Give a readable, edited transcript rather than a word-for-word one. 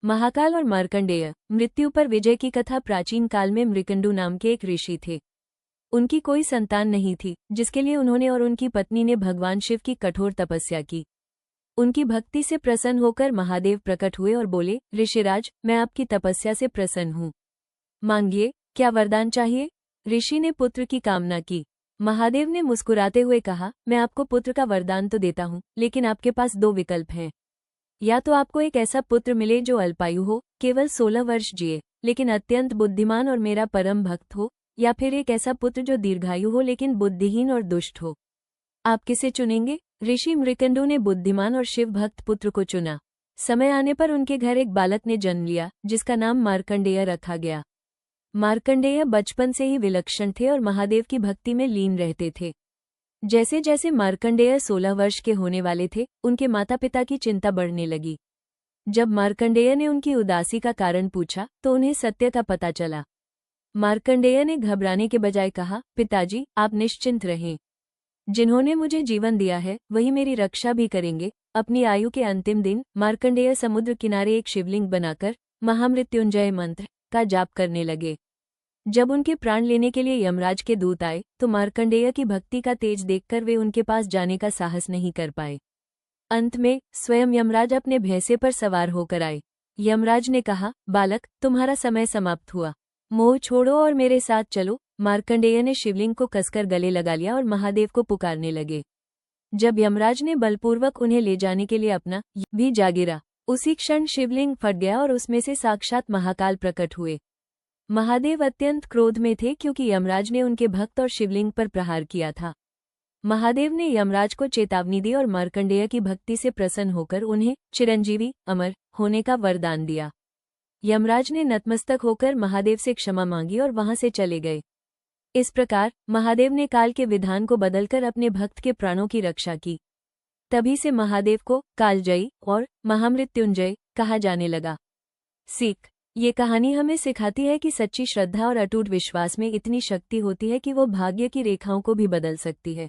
महाकाल और मार्कंडेय मृत्यु पर विजय की कथा। प्राचीन काल में मृकंडु नाम के एक ऋषि थे। उनकी कोई संतान नहीं थी, जिसके लिए उन्होंने और उनकी पत्नी ने भगवान शिव की कठोर तपस्या की। उनकी भक्ति से प्रसन्न होकर महादेव प्रकट हुए और बोले, ऋषिराज, मैं आपकी तपस्या से प्रसन्न हूँ, मांगिए, क्या वरदान चाहिए। ऋषि ने पुत्र की कामना की। महादेव ने मुस्कुराते हुए कहा, मैं आपको पुत्र का वरदान तो देता हूँ, लेकिन आपके पास दो विकल्प हैं। या तो आपको एक ऐसा पुत्र मिले जो अल्पायु हो, केवल 16 वर्ष जिए, लेकिन अत्यंत बुद्धिमान और मेरा परम भक्त हो, या फिर एक ऐसा पुत्र जो दीर्घायु हो लेकिन बुद्धिहीन और दुष्ट हो। आप किसे चुनेंगे। ऋषि मृकंडु ने बुद्धिमान और शिव भक्त पुत्र को चुना। समय आने पर उनके घर एक बालक ने जन्म लिया, जिसका नाम मार्कंडेय रखा गया। मार्कंडेय बचपन से ही विलक्षण थे और महादेव की भक्ति में लीन रहते थे। जैसे जैसे मार्कंडेय 16 वर्ष के होने वाले थे, उनके माता पिता की चिंता बढ़ने लगी। जब मार्कंडेय ने उनकी उदासी का कारण पूछा तो उन्हें सत्य का पता चला। मार्कंडेय ने घबराने के बजाय कहा, पिताजी, आप निश्चिंत रहें। जिन्होंने मुझे जीवन दिया है वही मेरी रक्षा भी करेंगे। अपनी आयु के अंतिम दिन मार्कंडेय समुद्र किनारे एक शिवलिंग बनाकर महामृत्युंजय मंत्र का जाप करने लगे। जब उनके प्राण लेने के लिए यमराज के दूत आए तो मार्कंडेय की भक्ति का तेज देखकर वे उनके पास जाने का साहस नहीं कर पाए। अंत में स्वयं यमराज अपने भैंसे पर सवार होकर आए। यमराज ने कहा, बालक, तुम्हारा समय समाप्त हुआ, मोह छोड़ो और मेरे साथ चलो। मार्कंडेय ने शिवलिंग को कसकर गले लगा लिया और महादेव को पुकारने लगे। जब यमराज ने बलपूर्वक उन्हें ले जाने के लिए अपना भी जा गिरा, उसी क्षण शिवलिंग फट गया और उसमें से साक्षात महाकाल प्रकट हुए। महादेव अत्यंत क्रोध में थे क्योंकि यमराज ने उनके भक्त और शिवलिंग पर प्रहार किया था। महादेव ने यमराज को चेतावनी दी और मार्कंडेय की भक्ति से प्रसन्न होकर उन्हें चिरंजीवी अमर होने का वरदान दिया। यमराज ने नतमस्तक होकर महादेव से क्षमा मांगी और वहां से चले गए। इस प्रकार महादेव ने काल के विधान को बदलकर अपने भक्त के प्राणों की रक्षा की। तभी से महादेव को कालजयी और महामृत्युंजय कहा जाने लगा। सीख, ये कहानी हमें सिखाती है कि सच्ची श्रद्धा और अटूट विश्वास में इतनी शक्ति होती है कि वो भाग्य की रेखाओं को भी बदल सकती है।